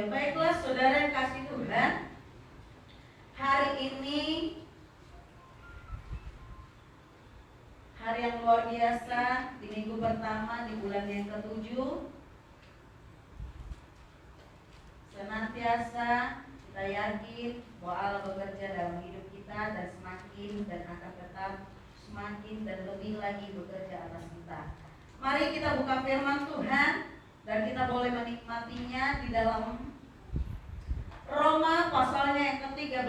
Baiklah saudara yang kasih Tuhan, hari ini hari yang luar biasa, di minggu pertama di bulan yang ke-7. Senantiasa kita yakin bahwa Allah bekerja dalam hidup kita dan semakin dan akan tetap semakin dan lebih lagi bekerja atas kita. Mari kita buka firman Tuhan dan kita boleh menikmatinya di dalam Roma pasalnya yang ke-13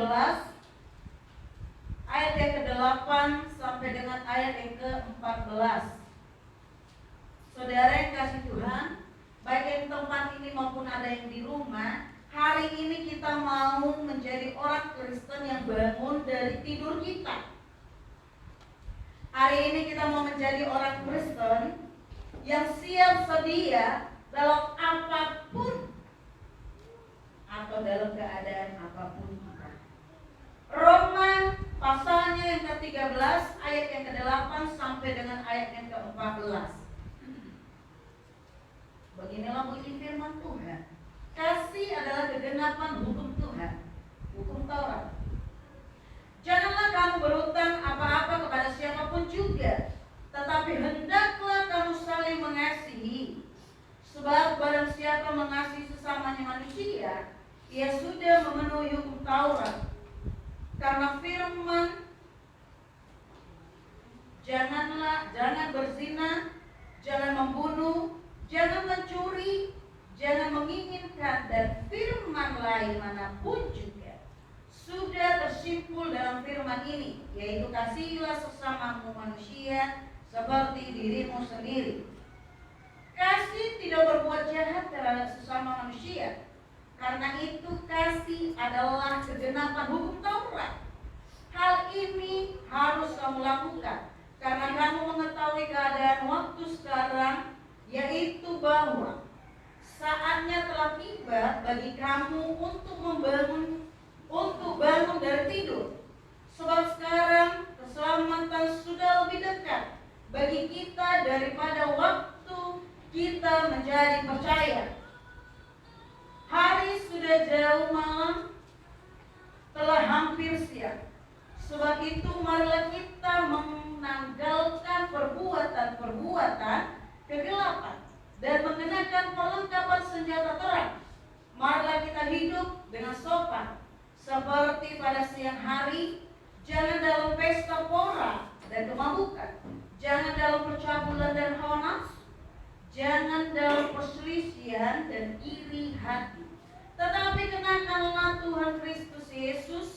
ayat yang ke-8 sampai dengan ayat yang ke-14. Saudara yang kasih Tuhan, baik yang di tempat ini maupun ada yang di rumah, hari ini kita mau menjadi orang Kristen yang bangun dari tidur kita. Hari ini kita mau menjadi orang Kristen yang siap sedia dalam apapun atau dalam keadaan apapun kita. Roma pasalnya yang ke-13 ayat yang ke-8 sampai dengan ayat yang ke-14. Beginilah bunyi firman Tuhan. Kasih adalah kegenapan hukum Tuhan, hukum Taurat. Janganlah kamu berhutang apa-apa kepada siapapun juga, tetapi hendaklah kamu saling mengasihi. Sebab barang siapa mengasihi sesamanya manusia, ia sudah memenuhi hukum Taurat. Karena firman, jangan berzina, jangan membunuh, jangan mencuri, jangan menginginkan, dan firman lain manapun juga sudah tersimpul dalam firman ini, yaitu kasihilah sesamamu manusia seperti dirimu sendiri. Kasih tidak berbuat jahat terhadap sesama manusia. Karena itu kasih adalah kegenapan hukum Taurat. Hal ini harus kamu lakukan karena kamu mengetahui keadaan waktu sekarang, yaitu bahwa saatnya telah tiba bagi kamu untuk bangun dari tidur. Sebab sekarang keselamatan sudah lebih dekat bagi kita daripada waktu kita menjadi percaya. Hari sudah jauh, malam telah hampir siang. Sebab itu marilah kita menanggalkan perbuatan kegelapan dan mengenakan perlengkapan senjata terang. Marilah kita hidup dengan sopan seperti pada siang hari. Jangan dalam pesta pora dan kemabukan, jangan dalam percabulan dan hawa nafsu, jangan dalam perselisihan dan iri hati, tetapi kenakanlah Tuhan Kristus Yesus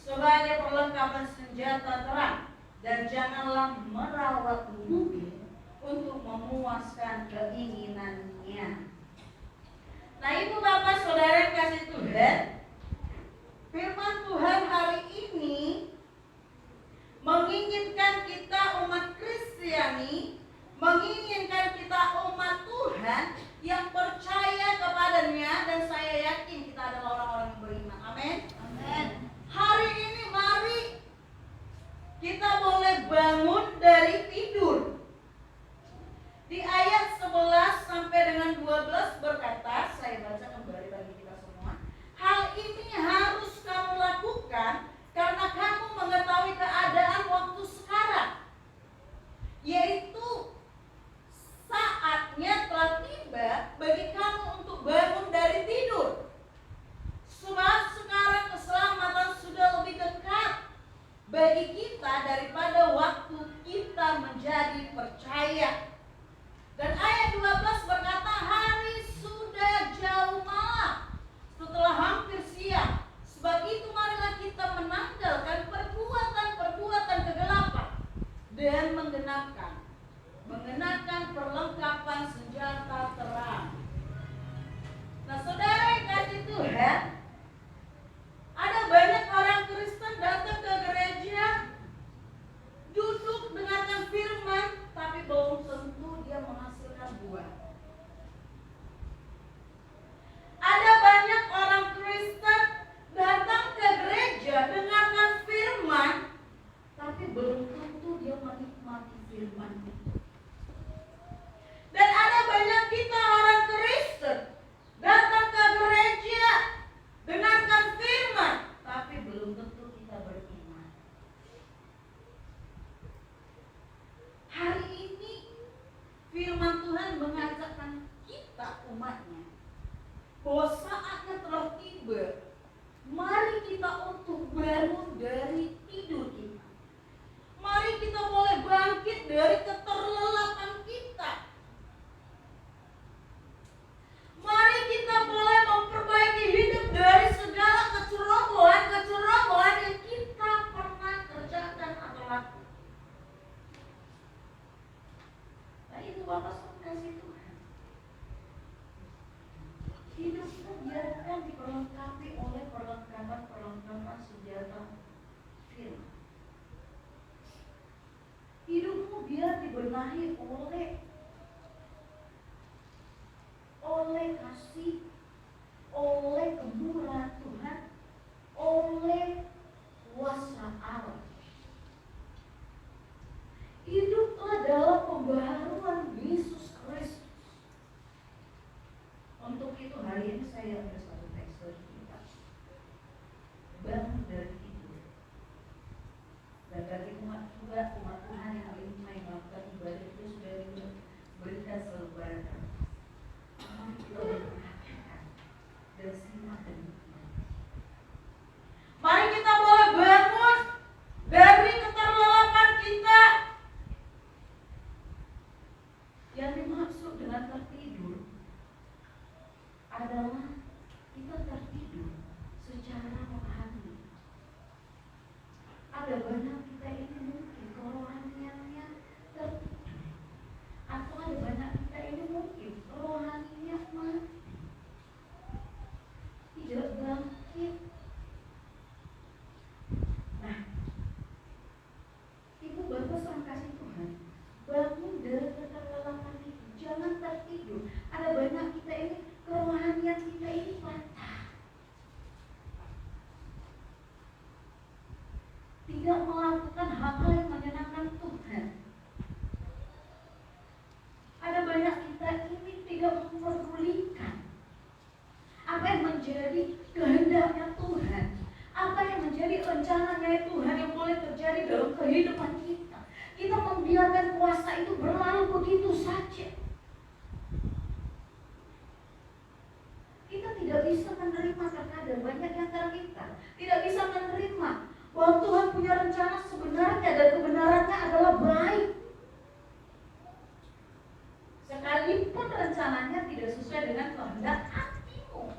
sebagai perlengkapan senjata terang, dan janganlah merawat tubuhmu untuk memuaskan keinginannya. Nah, Ibu Bapak Saudara yang kasih Tuhan, firman Tuhan hari ini menginginkan kita umat Kristiani, menginginkan kita umat Tuhan yang percaya kepadanya, dan saya yakin kita adalah orang-orang yang beriman. Amin. Amin. Hari ini mari kita boleh bangun dari tidur. Di ayat 11 sampai dengan 12 berkata, saya baca kembali dilengkapi oleh perlengkapan senjata firman. Hidupmu biar dibenahi oleh kasih, oleh kemurahan Tuhan, oleh kuasa Allah. Hiduplah dalam pembaharuan Yesus Kristus. Untuk itu hari ini saya ambil satu teks dari kita. Bangun dari tidur. Dan bagi umat Tuhan yang hari ini melakukan ibadah itu sudah diberikan selebaran. Mari kita berperhatikan dan simak dan nikmati. Mari kita boleh bangun dari keterlelapan kita. Yang dimaksud dengan tertidur adalah kita tertidur secara rohani. Ada banyak kita ini mungkin kerohaniannya tertidur, atau ada banyak kita ini mungkin kerohaniannya mati, tidak bangkit. Nah, Ibu Bapak serang kasih Tuhan, bangun dari keterlelapan itu, jangan tertidur. Ada banyak kita ini kerohanian kita ini patah, tidak melakukan hal-hal yang menyenangkan Tuhan. Ada banyak kita ini tidak memperdulikan apa yang menjadi kehendaknya Tuhan, apa yang menjadi rencananya Tuhan yang boleh terjadi dalam kehidupan kita. Kita membiarkan kuasa itu berlalu begitu saja. Kita tidak bisa menerima, terkadang banyak di antara kita tidak bisa menerima bahwa Tuhan punya rencana sebenarnya dan kebenarannya adalah baik. Sekalipun rencananya tidak sesuai dengan kehendak hatimu.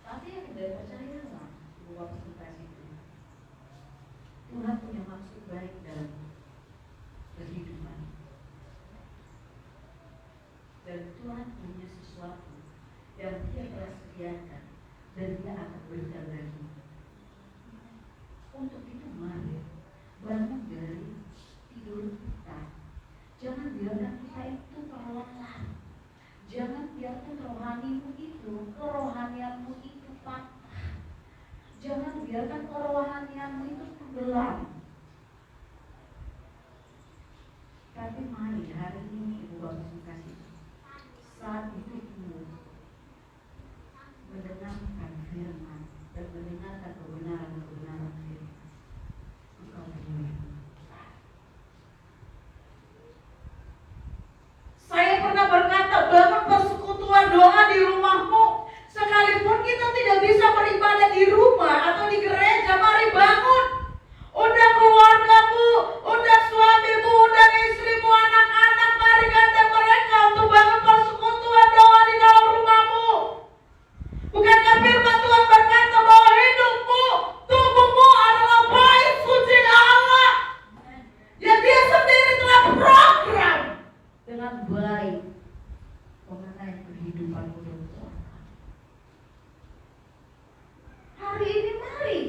Tapi yang tidak percayalah bahwa itu Tuhan punya maksud baik dalam kehidupan. Dan Tuhan punya sesuatu yang Dia telah sediakan dan Dia akan berikan lagi. Untuk itu mari bangun dari tidur kita. Jangan biarkan kita itu terlelap. Jangan biarkan kerohanianmu itu patah. Jangan biarkan kerohanianmu itu tenggelam. Tapi mari hari ini Ibu Bapak kasih saat hidupmu mendengarkan firman dan mendengarkan kebenaran firman, engkau boleh. Saya pernah berkata, bangun persekutuan doa di rumahmu. Sekalipun kita tidak bisa beribadah di rumah atau di gereja, mari bangun. Undang keluargamu, undang suamimu, undang istrimu, anak-anak, mari gandeng mereka untuk bangun persekutuan doa di dalam rumahmu. Bukankah firman Tuhan berkata bahwa hidupmu, tubuhmu adalah bait suci Allah yang Dia sendiri telah program dengan baik mengenai kehidupanmu dan keluarga. Hari ini mari,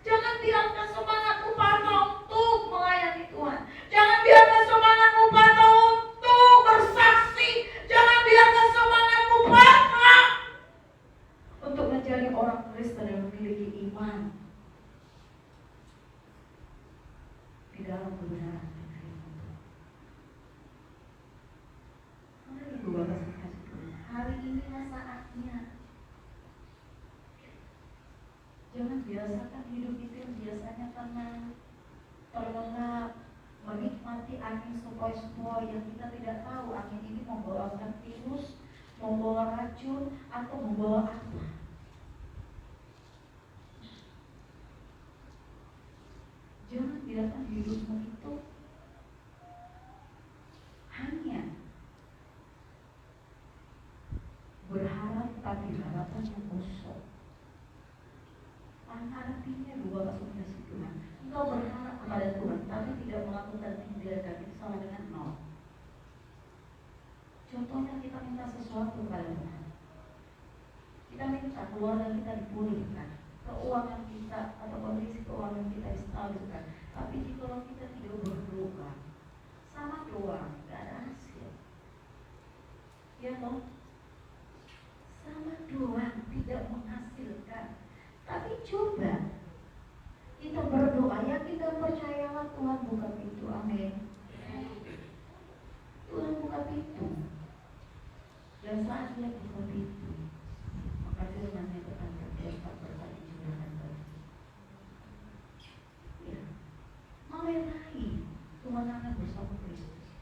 jangan biarkan semangatmu patah untuk melayani Tuhan. Jangan biarkan semangatmu patah untuk bersaksi. Jangan biarkan semangatmu patah untuk menjadi orang Kristen yang memiliki iman di dalam kebenaran firman Tuhan. Mari Ibu Bapak kasih Tuhan, hari inilah saatnya. Jangan biasakan hidup itu yang biasanya tenang, terlelap, menikmati angin sepoi-sepoi yang kita tidak tahu angin ini membawakan virus, membawa racun, atau membawa apa. Jangan biarkan hidupmu itu hanya berharap tapi harapan yang kosong. Artinya dua kasih Tuhan. Engkau berharap kepada Tuhan tapi tidak melakukan tindakan, itu sama dengan nol. Contoh Contohnya kita minta sesuatu pada Tuhan. Kita minta keluarga kita dipulihkan, keuangan kita atau kondisi keuangan kita distabilkan. Tapi jika kita tidak berdoa, sama doang, gak ada hasil. Ya toh? Sama doang, tidak menghasilkan. Tapi coba kita berdoa, ya kita percayalah Tuhan buka pintu. Amin. Tuhan buka pintu. Dan saat dia buka pintu, maka firman-Nya berkata, dia tak berkali juragan bagi. Ya, melerai kemenangan bersama Kristus.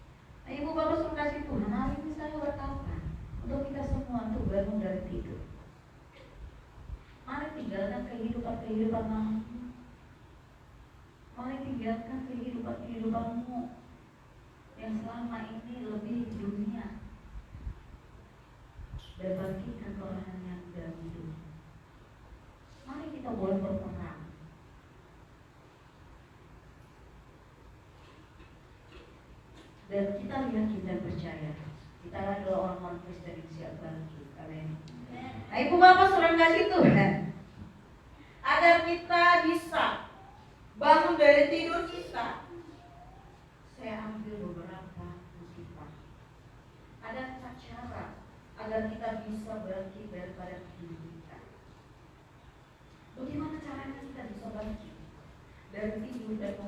Nah, Ibu Bapak suruh kasih Tuhan, hari ini saya berkata untuk kita semua untuk bangun dari tidur. Mari tinggalkan kehidupan lama. Mari tinggalkan kehidupanmu yang selama ini lebih dunia, dan bagikan kelahan yang dalam hidup. Mari kita boleh berperang. Dan kita yakin dan percaya kita adalah orang-orang Kristen yang siap bangkit. Amin. Nah, Ibu Bapak saudara kasih Tuhan, agar kita bisa bangun dari tidur kita, saya ambil beberapa musibah. Ada cara agar kita bisa bangkit daripada tidur kita. Bagaimana caranya kita bisa bangkit dari tidur dan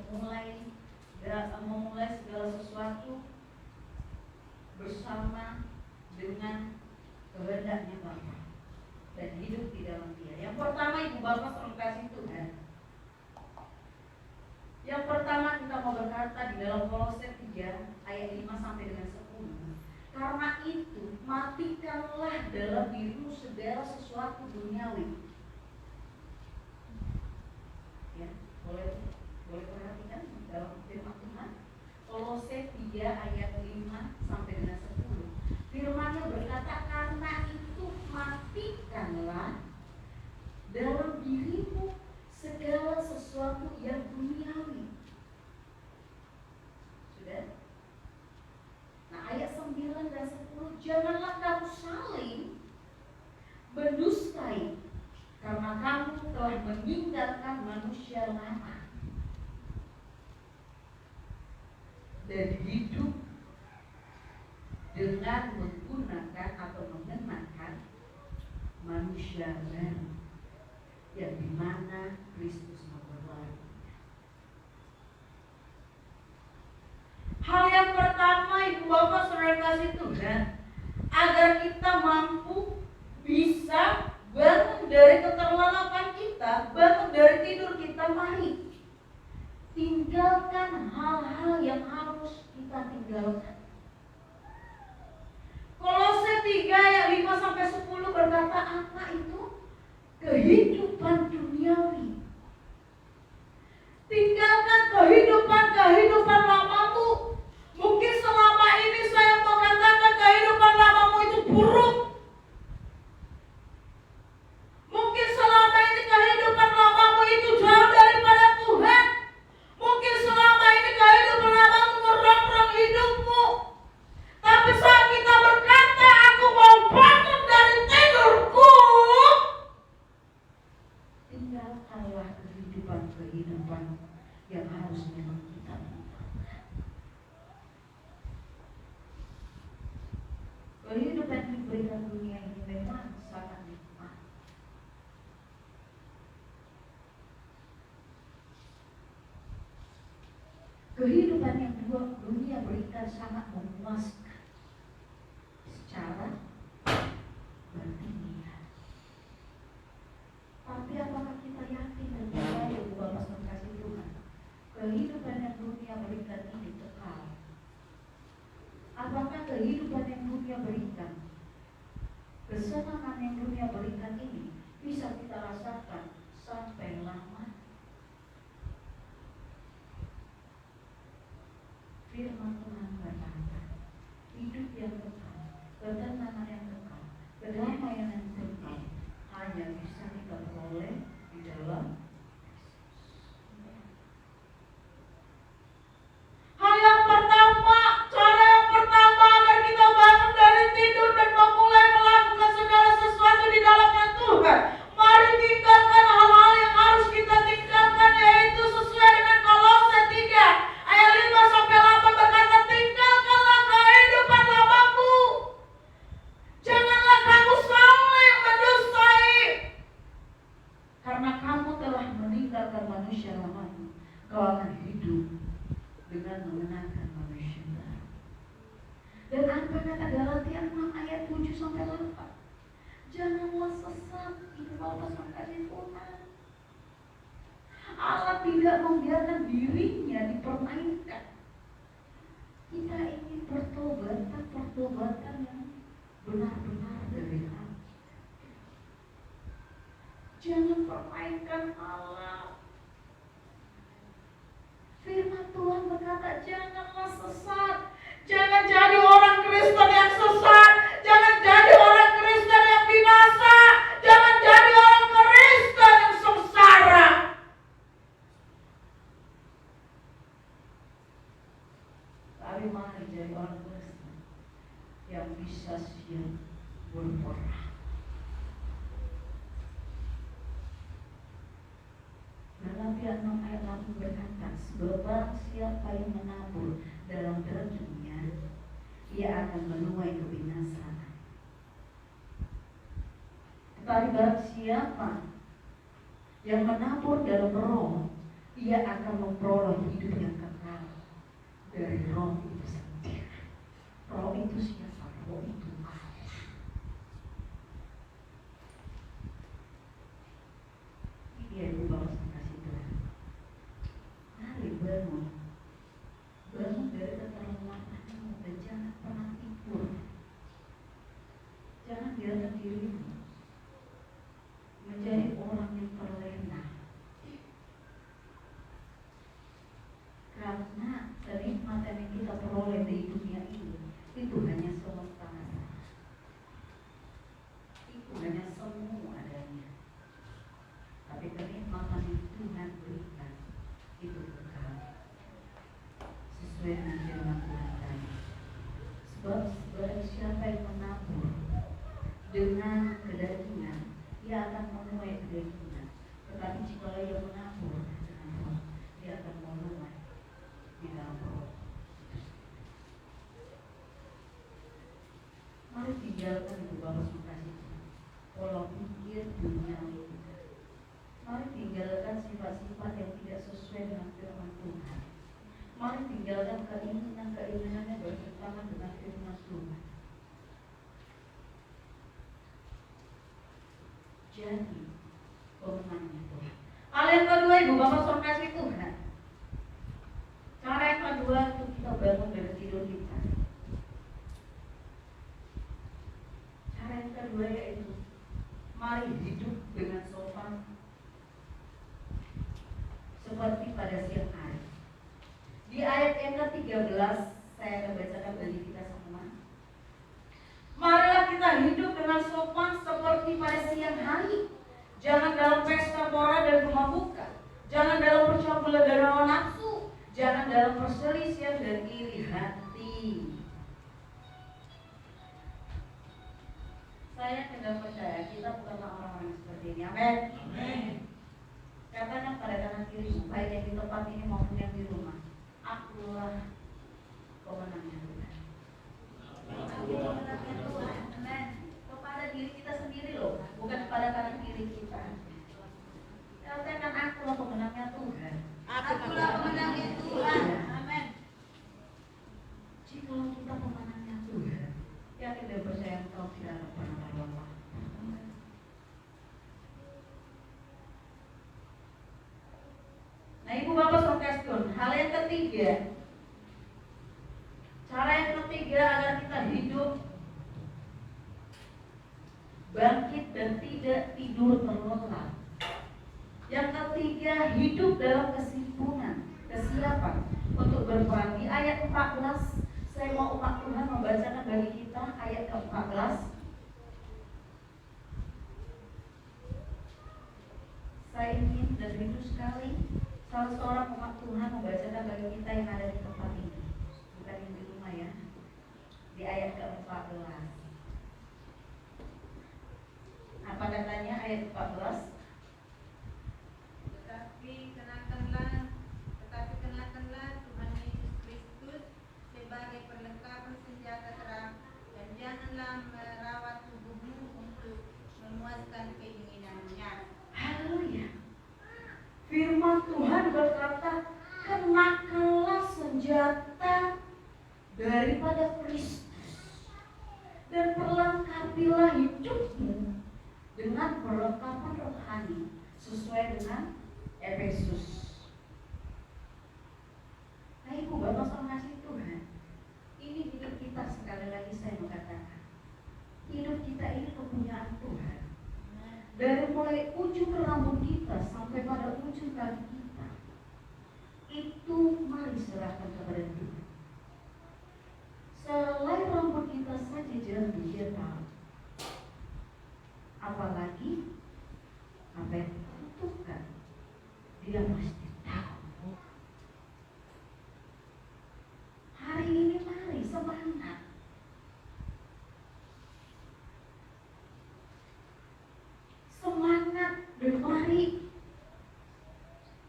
memulai segala sesuatu bersama dengan kehendaknya Bapa dan hidup di dalam Dia. Yang pertama, Ibu Bapak saudara kasih Tuhan, yang pertama kita mau berkata di dalam Kolose 3 ayat 5 sampai dengan 10. Karena itu matikanlah dalam dirimu segala sesuatu duniawi. Ya, boleh perhatikan dalam firman Tuhan. Kolose 3 ayat 5 sampai dengan 10. Firman-Nya berkata, karena itu matikanlah dalam dirimu segala sesuatu yang duniawi. Sudah? Nah, ayat 9 dan 10, janganlah kamu saling mendustai, karena kamu telah meninggalkan manusia lama dan hidup dengan menggunakan atau mengenakan manusia baru, yang dimana Kristus memperoleh. Hal yang pertama, Ibu Bapak saudara kasih Tuhan, agar kita mampu bisa bangun dari keterlelapan kita, bangun dari tidur kita, mari tinggalkan hal-hal yang harus kita tinggalkan. Kolose 3 ayat 5 sampai 10 berkata, apa itu? Kehidupan duniawi. Tinggalkan kehidupan lamamu. Mungkin selama ini saya mau katakan kehidupan lamamu itu buruk. Mungkin selama ini kehidupan lamamu itu jauh daripada Tuhan. Mungkin selama ini kehidupan lamamu merongrong hidupmu. Tapi saat kita berkata, aku mau bangun dari tidurku, tinggalkanlah kehidupan yang harus memang kita tinggalkan. Kehidupan yang diberikan dunia ini memang sangat nikmat. Kehidupan yang dunia berikan sangat memuaskan secara berdunia. Tapi apakah kita yakin dan percaya, Ibu Bapak saudara kasih Tuhan, kehidupan yang dunia berikan ini kekal? Apakah kehidupan yang dunia berikan, kesenangan yang dunia berikan ini bisa kita rasakan sampai lama? Firman Tuhan berkata, hidup yang kekal, ketenangan yang kekal, kedamaian yang kekal hanya bisa kita peroleh di dalam hal yang pertama, cara yang pertama agar kita bangun dari Janganlah sesat. Ibu bapak kasih Tuhan. Allah tidak membiarkan dirinya dipermainkan. Kita ingin pertobatan yang benar-benar dari hati. Jangan permainkan Allah. Firman Tuhan berkata, janganlah sesat. Jangan jadi orang Kristen yang sesat. Jangan jadi orang Kristen yang binasa. Jangan jadi orang Kristen yang sengsara. Tapi mari jadi orang Kristen yang bisa siap berperang. Galatia 6 ayat 8 berkata, sebab barang siapa yang menabur dalam dagingnya, ia akan menuai kebinasaan. Tetapi barang siapa yang menabur dalam roh, ia akan memperoleh hidup yang kekal dari roh itu sendiri. Roh itu siapa? Roh itu Allah. Ini Ibu Bapak kasih Tuhan. Mari bangun dari keterlaluanmu dan jangan pernah tidur. Jangan biarkan dirimu menjadi orang yang terlena. Karena kenikmatan yang kita peroleh di dunia ini itu hanya sementara. Itu hanya semu adanya. Tapi kenikmatan yang Tuhan berikan itu kekal. Sesuai dengan firman Tuhan tadi. Sebab barang siapa yang menabur dengan kedagingan, ia akan menuai kedagingan. Tetapi jika ia menabur dengan roh, dia akan menuai di dalam roh. Mari tinggalkan Ibu Bapak kasih pola pikir duniawi kita. Mari tinggalkan sifat-sifat yang tidak sesuai dengan firman Tuhan. Mari tinggalkan keinginan-keinginan yang bertentangan dengan firman Tuhan. Jadi pemenangnya Tuhan. Hal yang kedua, Ibu Bapak Saudara kasih Tuhan. Cara yang kedua itu kita bangun dari tidur kita. Cara yang kedua yaitu mari hidup dengan sopan seperti pada siang hari. Di ayat yang ke-13 saya akan bacakan bagi kita semua. Marilah kita hidup dengan sopan seperti pada siang hari. Jangan dalam pesta pora dan kemabukan. Jangan dalam percabulan dan hawa nafsu. Jangan dalam perselisihan dan iri hati. Saya tidak percaya kita bukanlah orang-orang seperti ini. Amin. Katakan pada kanan kiri, baik yang di tempat ini maupun yang di rumah, akulah pemenangnya Tuhan. Aku pemenangnya Tuhan. Amin. Kepada diri kita sendiri loh, bukan kepada kanan kiri kita. Katakan akulah pemenangnya Tuhan. Akulah pemenangnya Tuhan. Amin. Jika kita pemenangnya Tuhan, yakin dan percaya engkau tidak akan pernah lelah. Nah, Ibu Bapak Saudara, hal yang ketiga, cara yang ketiga agar kita hidup bangkit dan tidak tidur terlelap. Yang ketiga, hidup dalam kesiapan untuk berperang. Di ayat 14, saya mau umat Tuhan membacakan bagi kita ayat ke-14. Saya ingin dan rindu sekali salah seorang umat Tuhan membacakan bagi kita yang ada di tempat ini, bukan yang di rumah ya. Di ayat ke-14. Apa katanya ayat 14? Tetapi kenakanlah Tuhan Yesus Kristus sebagai perlengkapan senjata terang, dan janganlah merawat tubuhmu untuk memuaskan keinginannya. Haleluya. Firman Tuhan berkata, kenakanlah senjata daripada Kristus dan perlengkapilah hidupmu perlengkapan rohani sesuai dengan Efesus. Nah, Ibu Bapak sama kasih Tuhan, ini hidup kita, sekali lagi saya mengatakan, hidup kita ini kepunyaan Tuhan. Dari mulai ujung rambut kita sampai pada ujung kaki kita, itu mari serahkan kepada Tuhan. Selain rambut kita saja jatuh, Dia tahu. Apalagi apa yang dibutuhkan, Dia pasti tahu. Hari ini mari semangat. Semangat dan mari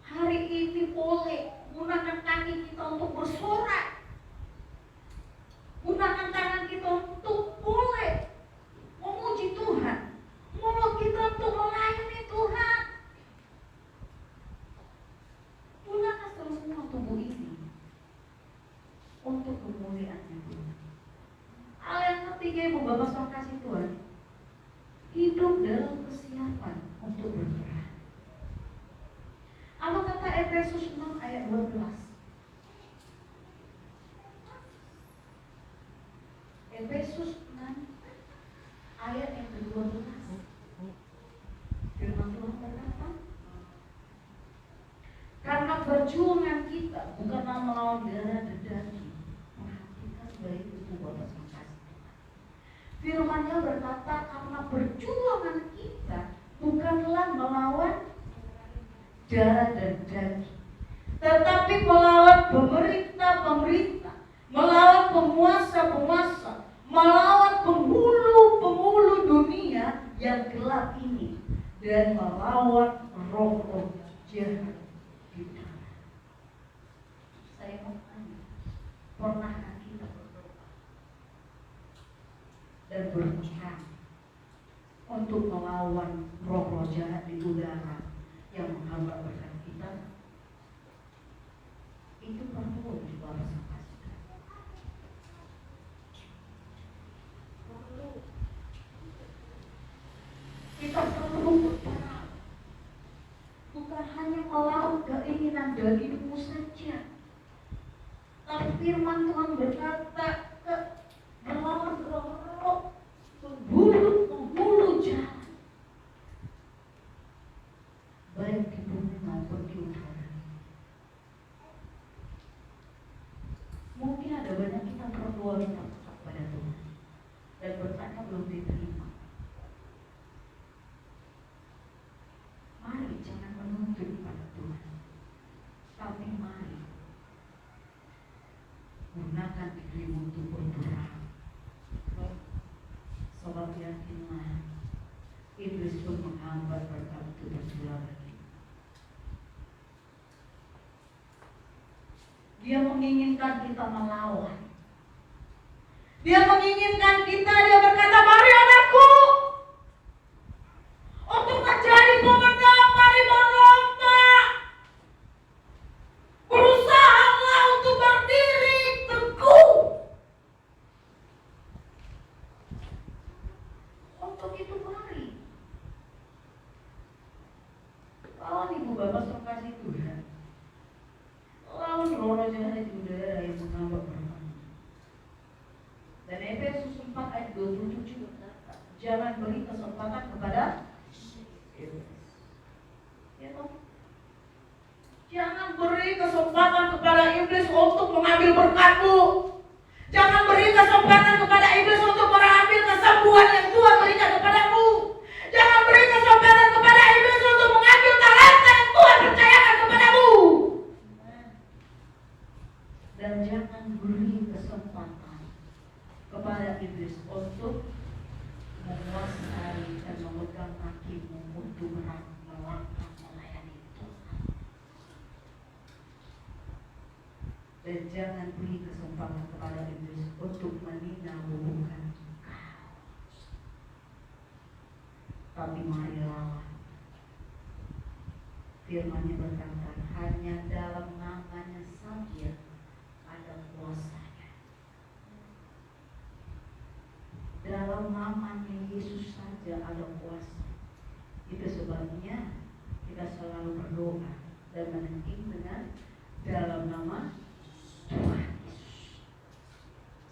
hari ini boleh gunakan kaki kita untuk bersorak, gunakan tangan kita untuk boleh memuji Tuhan, mulut kita untuk melayani Tuhan. Gunakan semua tubuh ini untuk kemuliaan Tuhan. Hal yang ketiga, Ibu Bapak sama kasih Tuhan, hidup dalam kesiapan untuk berperang. Apa kata Efesus 6 ayat 12? Efesus 6 ayat yang ke-12. Firman Tuhan berkata, karena perjuangan kita bukanlah melawan darah dan daging. Perhatikan baik itu Bapak sama kasih Tuhan. Firman-Nya berkata, karena perjuangan kita bukanlah melawan darah dan daging, tetapi melawan pemerintah-pemerintah, melawan penguasa-penguasa, melawan penghulu-penghulu dunia yang gelap ini, dan melawan roh-roh jahat di dalam. Saya mau tanya, pernahkah kita berdoa dan berperang untuk melawan roh-roh jahat di udara yang menghambat berkat kita? Itu perlu dilaksanakan. Kita perlu berperang, bukan hanya melawan keinginan dagingmu saja, tapi firman Tuhan berkata melawan roh penghulu jahat, baik di bumi maupun di udara. Mungkin ada banyak kita berdoa minta kepada Tuhan dan bertanya belum diterima. Mari jangan menuntut pada Tuhan, tapi mari gunakan dirimu untuk berperang. Sebab yakinlah, iblis pun menghambat berkat itu berjuang lagi. Dia menginginkan kita melawan. Dia menginginkan kita, dia berkata, mari anakku, untuk menjadi pemenang, mari melompat. Berusahalah untuk berdiri teguh. Untuk itu mari lawan Ibu Bapak sama kasih Tuhan, lawan roh-roh jahat di udara yang menghambat berkat. Dan Efesus 4 ayat 27 berkata, jangan beri kesempatan kepada iblis. Ya toh? Jangan beri kesempatan kepada iblis untuk mengambil berkatmu. Jangan beri kesempatan kepada iblis untuk mengambil kesembuhan yang Tuhan berikan kepadamu. Jangan beri kesempatan kepada iblis untuk mengambil talenta yang Tuhan percayakan kepadamu. Dan jangan beri kesempatan kepada iblis untuk menguasai dan memegang kakimu untuk melangkah melayani Tuhan. Dan jangan beri kesempatan kepada iblis untuk menghina hubungan kau. Tapi mari lawan. Firman-Nya berkata, hanya dalam namanya saja ada kuasanya. Dalam namanya Yesus saja ada kuasa. Itu sebabnya kita selalu berdoa dan menangking dengan dalam nama Tuhan Yesus.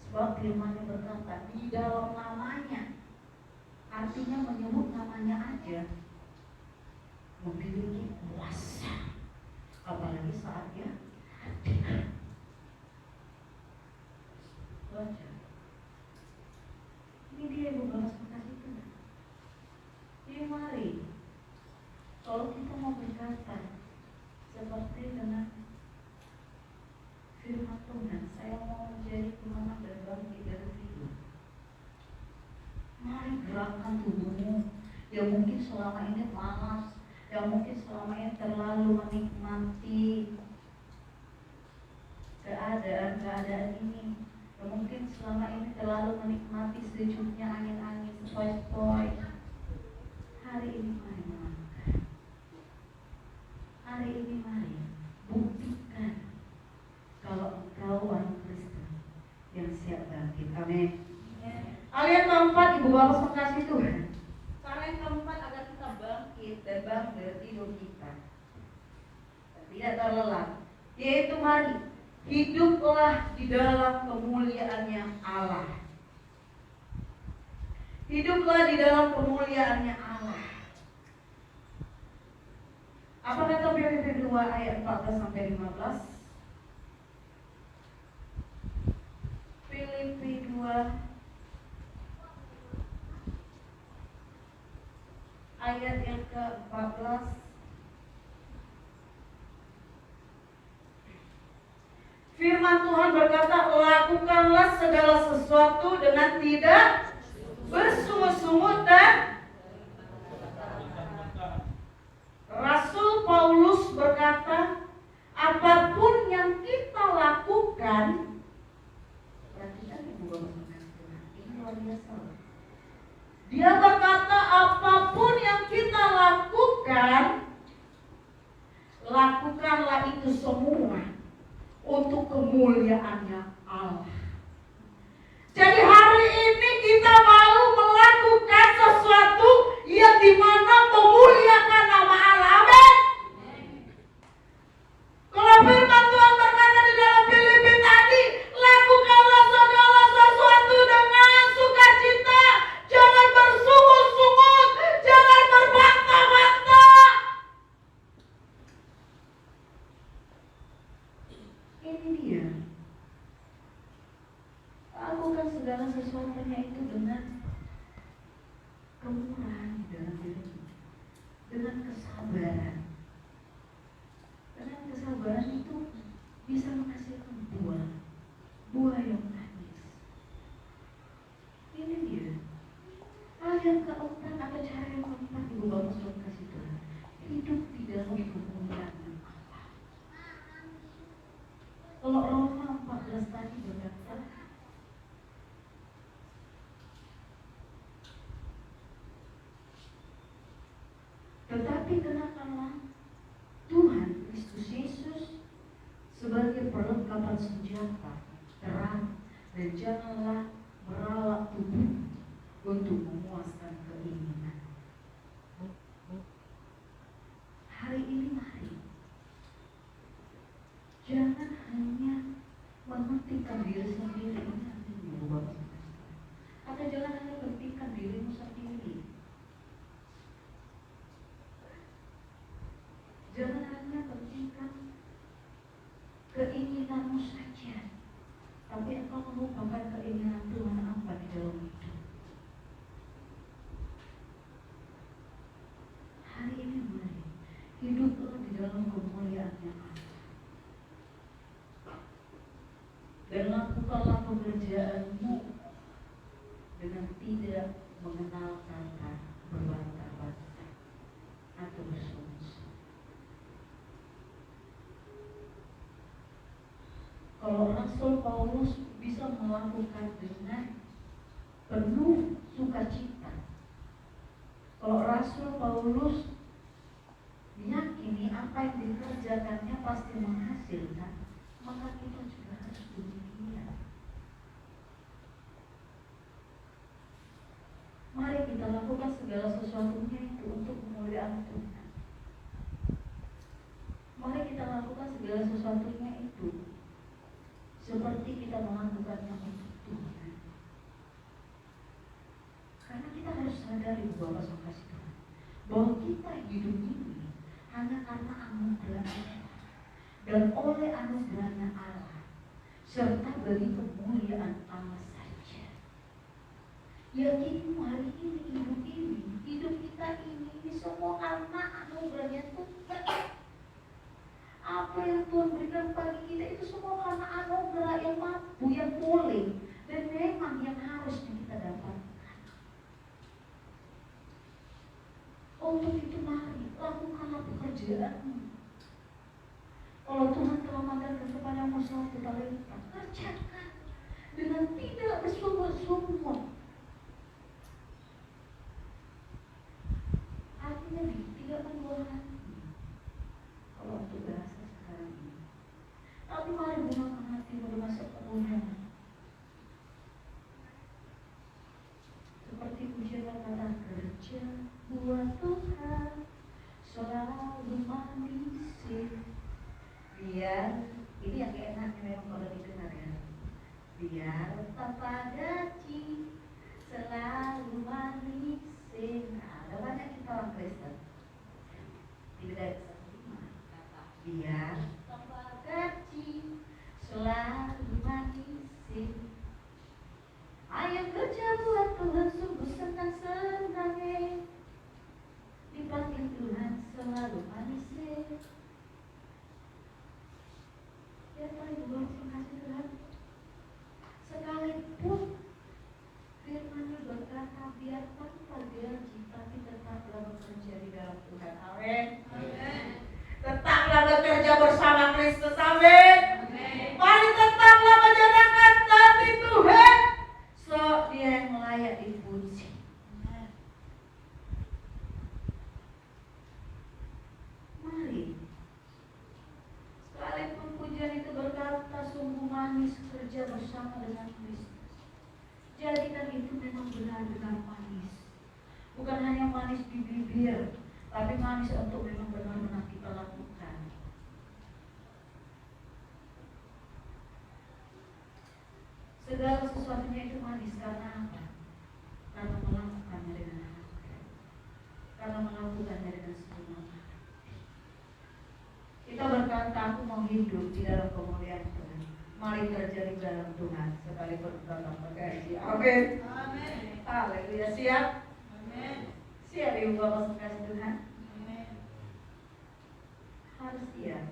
Sebab firman-Nya berkata di dalam namanya, artinya menyebut namanya aja memiliki kuasa, apalagi saat Dia hadir. Baca. Ini dia Ibu Bapak kasih Tuhan. Jadi mari, kalau kita mau berkata seperti dengan firman Tuhan, saya mau menjadi pemenang dan bangkit dari tidur. Mari gerakkan tubuhmu yang mungkin selama ini malas, yang mungkin selama ini terlalu menikmati keadaan ini, yang mungkin selama ini terlalu menikmati sejuknya angin-angin sepoi-sepoi. Hari ini mari melangkah. Hari ini mari buktikan kalau engkau orang Kristen yang siap bangkit. Amin. Hal yang keempat, Ibu Bapak mengasihi Tuhan. Cara yang keempat agar kita bangkit dan bangun dari tidur kita dan tidak terlelap, yaitu mari hiduplah di dalam kemuliaannya Allah. Hiduplah di dalam kemuliaannya Allah. Apa kata Filipi 2 ayat 14 sampai 15? Filipi 2 ayat yang ke-14. Firman Tuhan berkata, lakukanlah segala sesuatu dengan tidak bersungut-sungut dan Rasul Paulus berkata, apapun yang kita lakukan, perhatikan Ibu Bapak, ini luar biasa. Dia berkata, apapun yang kita lakukan, lakukanlah itu semua untuk kemuliaannya Allah. Jadi hari ini kita mau melakukan sesuatu yang dimana memuliakan nama Allah. Amin. Kalau firman Tuhan berkata di dalam Filipi tadi, lakukanlah segala sesuatu dengan sukacita, jangan bersungut-sungut, jangan berbantah-bantah. Ini dia. Lakukan segala sesuatunya itu dengan kemurahan dalam dirimu, dengan kesabaran. Dengan kesabaran itu bisa menghasilkan buah yang manis. Ini dia. Hal yang keempat atau cara yang keempat, Ibu Bapak sudah kasih Tuhan, hidup di dalam kemuliaan Allah. Kalau Roma 14 tadi berkata, tetapi kenakanlah Tuhan Kristus Yesus sebagai perlengkapan senjata terang, dan janganlah merawat tubuh untuk memuaskan keinginan. Hari ini mari, jangan hanya mementingkan diri sendiri, atau jangan hanya mementingkan dirimu sendiri. Jangan hanya pentingkan keinginanmu saja, tapi engkau melupakan keinginan Tuhan apa di dalam hidup. Hari ini mari hiduplah di dalam kemuliaannya Allah, dan lakukanlah pekerjaanmu dengan tidak mengenal kata berbantah-bantah atau bersungut. Kalau Rasul Paulus bisa melakukan dengan penuh sukacita, kalau Rasul Paulus meyakini apa yang dikerjakannya pasti menghasilkan, maka kita juga harus demikian. Mari kita lakukan segala sesuatunya itu untuk kemuliaan Tuhan. Mari kita lakukan segala sesuatunya itu seperti kita melakukannya untuk Tuhan. Karena kita harus sadari bahwa kasih Tuhan, bahwa kita hidup ini hanya karena anugerah Allah dan oleh anugerahnya Allah serta bagi kemuliaan Allah saja. Yakini hari ini hidup kita ini semua karena anugerahnya Tuhan. Apa yang Tuhan berikan bagi kita itu semua karena anugerah yang mampu, yang boleh, dan memang yang harusnya kita dapatkan. Untuk itu mari lakukanlah pekerjaanmu. Kalau Tuhan telah memberikan kepadamu suatu talenta, kerjakan dengan tidak bersungut-sungut. Artinya tidak kedua hati. Kalau untuk bahasa sekarang ini. Tapi mari gunakan hatimu di masa kemuliaan. Seperti pujian kata kerja buat Tuhan selalu manis. Biar ini yang enak memang kalau didengar ya. Biar tanpa gaji selalu manis. Ada banyak kita orang Kristen. Tidak biar tanpa gaji selalu manis. Ayo kerja buat Tuhan sungguh senang-senangnya. Dipanggil Tuhan selalu manis. Ya paling berterima kasih Tuhan. Sekalipun firman-Nya berkata biar tanpa gaji tapi tetaplah bekerja di dalam Tuhan. Amin. Tetaplah bekerja bersama Kristus. Amin. Mari tetaplah menyenangkan hati Tuhan. So Dia yang layak dipuji. Mari. Sekalipun pujian itu berkata sungguh manis kerja bersama dengan Kristus. Jadikan itu memang benar-benar manis. Bukan hanya manis di bibir, tapi manis untuk memang benar-benar kita lakukan. Segala sesuatunya itu manis karena apa? Karena melakukannya dengan hati. Karena melakukannya dengan sepenuh hati. Kita berkata, aku mau hidup di dalam kemuliaan Tuhan. Mari kerja di dalam Tuhan sekalipun dalam gaji. Amin. Amin. Haleluya. Siap? Amin. Siap ibu bapak kasih Tuhan. Amin. Harus siap.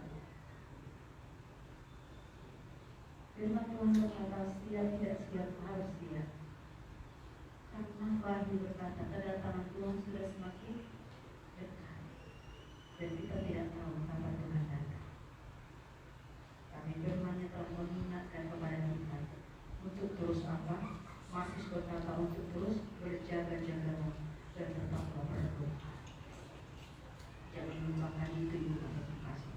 Firman Tuhan berkata siap tidak siap harus siap. Karena Wahyu berkata kedatangan Tuhan sudah semakin dekat dan kita tidak tahu kapan Tuhan datang. Tapi firman-Nya telah mengingatkan kepada kita untuk terus apa? Masih berkata untuk terus berjaga-jaga dan tetaplah berdoa. Jangan lupakan itu ibu bapak kasih.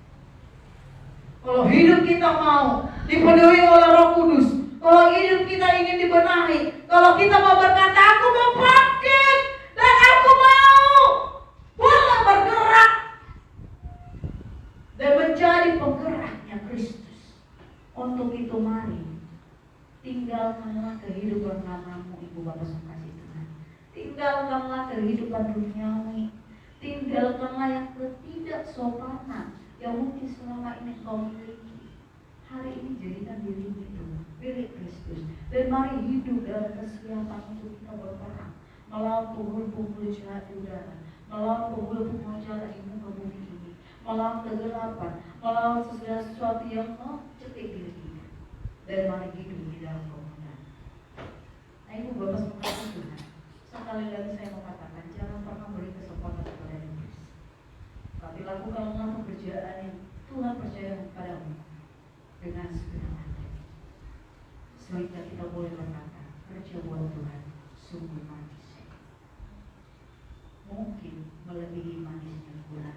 Kalau hidup kita mau dipenuhi oleh Roh Kudus, kalau hidup kita ingin dibenahi, kalau kita mau berkata aku mau bangkit dan aku mau boleh bergerak dan menjadi penggeraknya Kristus. Untuk itu mari tinggalkanlah kehidupan lamamu ibu bapak kasih Tuhan. Tinggalkanlah kehidupan duniawi. Tinggalkanlah yang ketidaksopanan yang mungkin selama ini kau miliki. Hari ini jadikan dirimu itu milik Kristus. Dan mari hidup dalam kesiapan untuk kita berperang melawan penghulu-penghulu jahat di udara, melawan penghulu-penghulu jahat di muka bumi ini, melawan kegelapan, melawan segala sesuatu yang mencekik diri kita. Dan mari hidup di dalam kemuliaan. Nah ibu bapak sekalian Tuhan, sekali lagi saya mau katakan jangan pernah beri kesempatan kepada iblis. Tapi lakukanlah pekerjaan yang Tuhan percaya kepadamu dengan segenap hati. Sehingga kita boleh berkata kerja buat Tuhan sungguh manis. Mungkin melebihi manisnya gula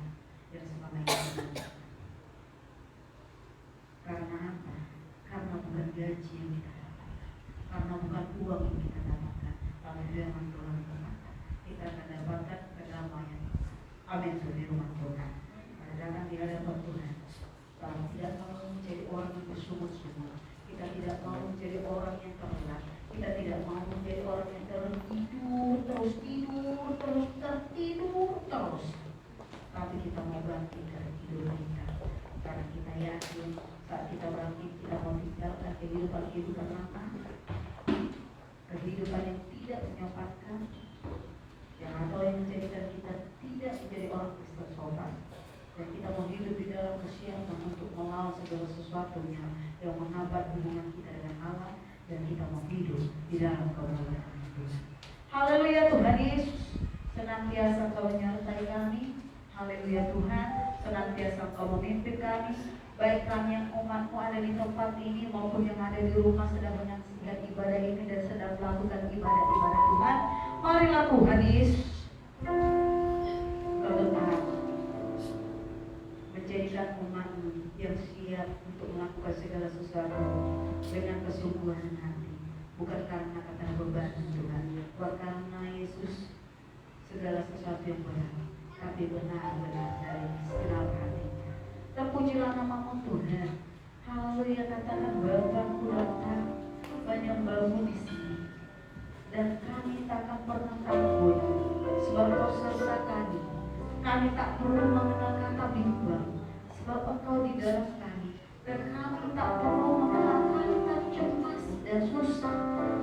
yang selama ini kita lakukan. Karena apa? Karena bukan gaji yang kita dapatkan, karena bukan uang yang kita dapatkan, tapi firman Tuhan berkata bersungut-sungut. Kita tidak mau menjadi orang yang terlelap. Kita tidak mau menjadi orang yang tertidur terus. Tapi kita mau bangkit dari tidur kita. Karena kita yakin saat kita bangkit kita mau tinggalkan kehidupan lama, kehidupan yang tidak menyopankan, yang atau yang menjadikan kita tidak menjadi orang Kristen sopan. Dan kita mau hidup di dalam kesiapan untuk melawan segala sesuatunya yang menghambat hubungan kita dengan Allah, dan kita mau hidup di dalam kemuliaan Tuhan. Haleluya Tuhan Yesus, senantiasa Kau menyertai kami. Haleluya Tuhan, senantiasa Kau memimpin kami, baik kami yang umat-Mu ada di tempat ini maupun yang ada di rumah sedang menyaksikan ibadah ini dan sedang melakukan ibadah-ibadah Tuhan. Marilah Tuhan Yesus, Kau tetap menjadikan umat-Mu yang siap untuk melakukan segala sesuatu dengan kesungguhan hati, bukan karena kata beban Tuhan, bukan karena Yesus segala sesuatu yang benar, tapi benar-benar dari segenap hati. Terpujilah nama-Mu Tuhan. Haleluya, katakan Bapa-Ku datang menyembah-Mu di sini, dan kami tak akan pernah takut, sebab Kau serta kami. Kami tak perlu mengenal kata bimbang, sebab Engkau di dalam kami. Dan kami tak perlu mengenal kata cemas dan susah,